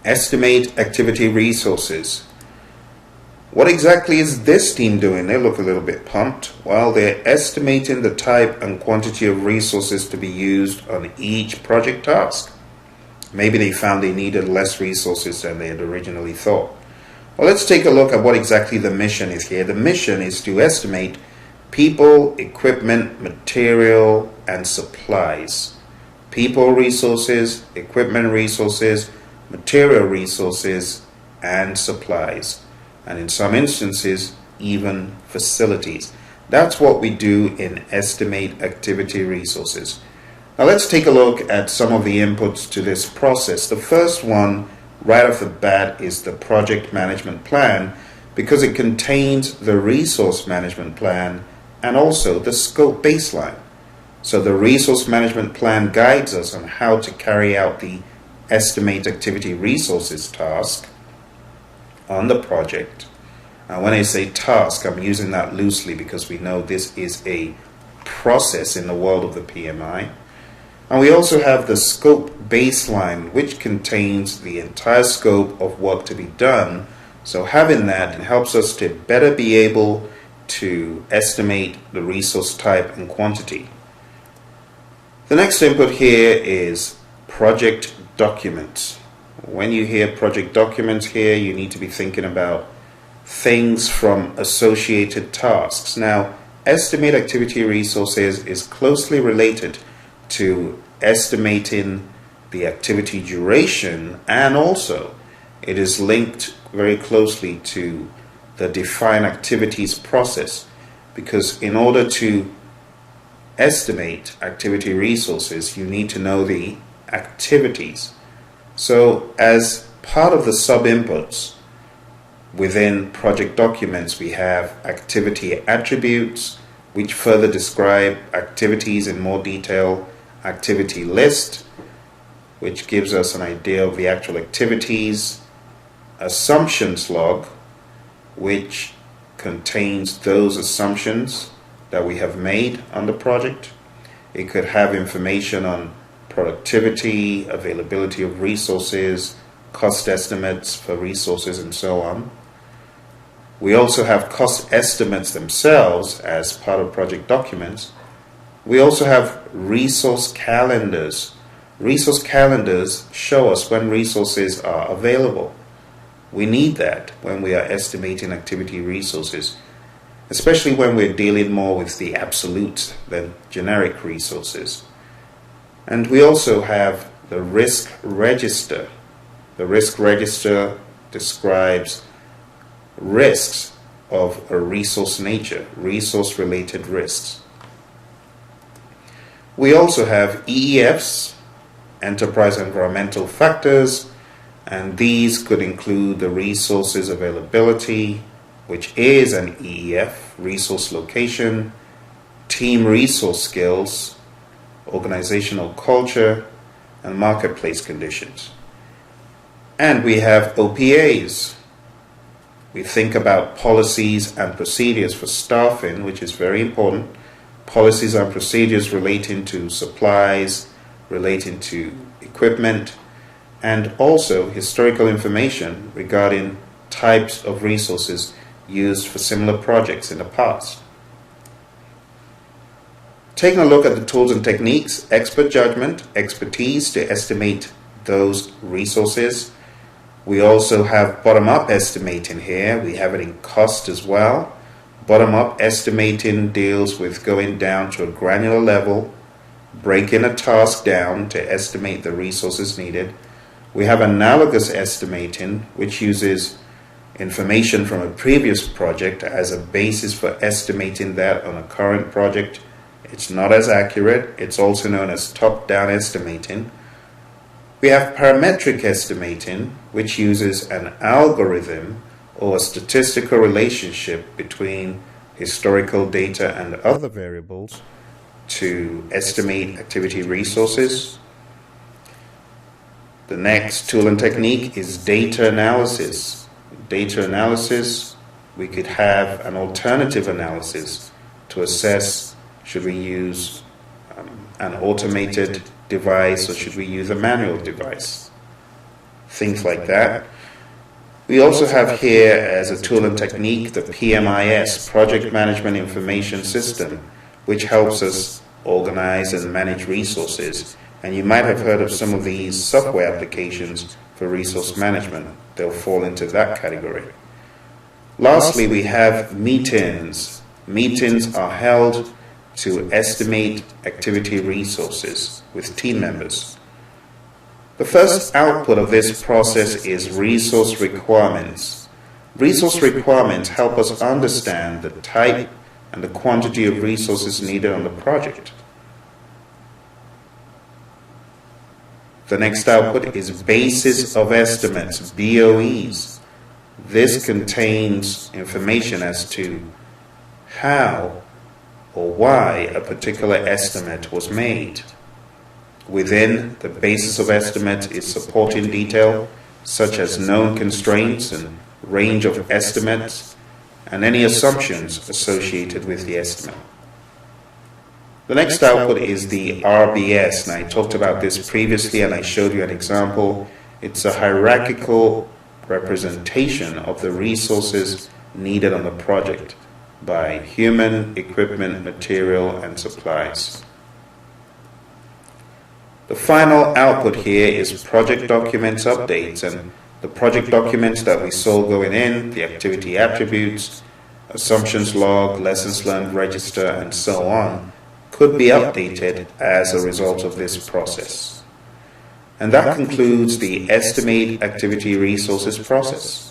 Estimate activity resources. What exactly is this team doing? They look a little bit pumped. Well, they're estimating the type and quantity of resources to be used on each project task. Maybe they found they needed less resources than they had originally thought. Well, let's take a look at what exactly the mission is here. The mission is to estimate people, equipment, material, and supplies. People resources, equipment resources, material resources, and supplies. And in some instances, even facilities. That's what we do in estimate activity resources. Now let's take a look at some of the inputs to this process. The first one, right off the bat, is the project management plan, because it contains the resource management plan and also the scope baseline. So the resource management plan guides us on how to carry out the estimate activity resources task on the project. Now when I say task, I'm using that loosely because we know this is a process in the world of the PMI. And we also have the scope baseline, which contains the entire scope of work to be done. So having that helps us to better be able to estimate the resource type and quantity. The next input here is project documents. When you hear project documents here, you need to be thinking about things from associated tasks. Now, estimate activity resources is closely related to estimating the activity duration, and also it is linked very closely to the define activities process, because in order to estimate activity resources, you need to know the activities. So as part of the sub-inputs within project documents, we have activity attributes, which further describe activities in more detail, activity list, which gives us an idea of the actual activities, assumptions log, which contains those assumptions that we have made on the project. It could have information on productivity, availability of resources, cost estimates for resources, and so on. We also have cost estimates themselves as part of project documents. We also have resource calendars. Resource calendars show us when resources are available. We need that when we are estimating activity resources, especially when we're dealing more with the absolute than generic resources. And we also have the risk register. The risk register describes risks of a resource nature, resource-related risks. We also have EEFs, enterprise environmental factors, and these could include the resources availability, which is an EEF, resource location, team resource skills, organizational culture, and marketplace conditions. And we have OPAs. We think about policies and procedures for staffing, which is very important. Policies and procedures relating to supplies, relating to equipment, and also historical information regarding types of resources used for similar projects in the past. Taking a look at the tools and techniques, expert judgment, expertise to estimate those resources. We also have bottom-up estimating here. We have it in cost as well. Bottom-up estimating deals with going down to a granular level, breaking a task down to estimate the resources needed. We have analogous estimating, which uses information from a previous project as a basis for estimating that on a current project. It's not as accurate. It's also known as top-down estimating. We have parametric estimating, which uses an algorithm or a statistical relationship between historical data and other variables to estimate activity resources. The next tool and technique is data analysis. Data analysis, we could have an alternative analysis to assess should we use an automated device or should we use a manual device. things like that. We also have here as a tool and technique the PMIS, Project Management Information System, which helps us organize and manage resources. And you might have heard of some of these software applications for resource management. They'll fall into that category. Lastly, we have meetings. Meetings are held to estimate activity resources with team members. The first output of this process is resource requirements. Resource requirements help us understand the type and the quantity of resources needed on the project. The next output is basis of estimates, BOEs. This contains information as to how or why a particular estimate was made. Within the basis of estimate is supporting detail, such as known constraints and range of estimates, and any assumptions associated with the estimate. The next output is the RBS, and I talked about this previously and I showed you an example. It's a hierarchical representation of the resources needed on the project by human, equipment, material, and supplies. The final output here is project documents updates, and the project documents that we saw going in, the activity attributes, assumptions log, lessons learned register, and so on, could be updated as a result of this process. And that concludes the Estimate Activity Resources process.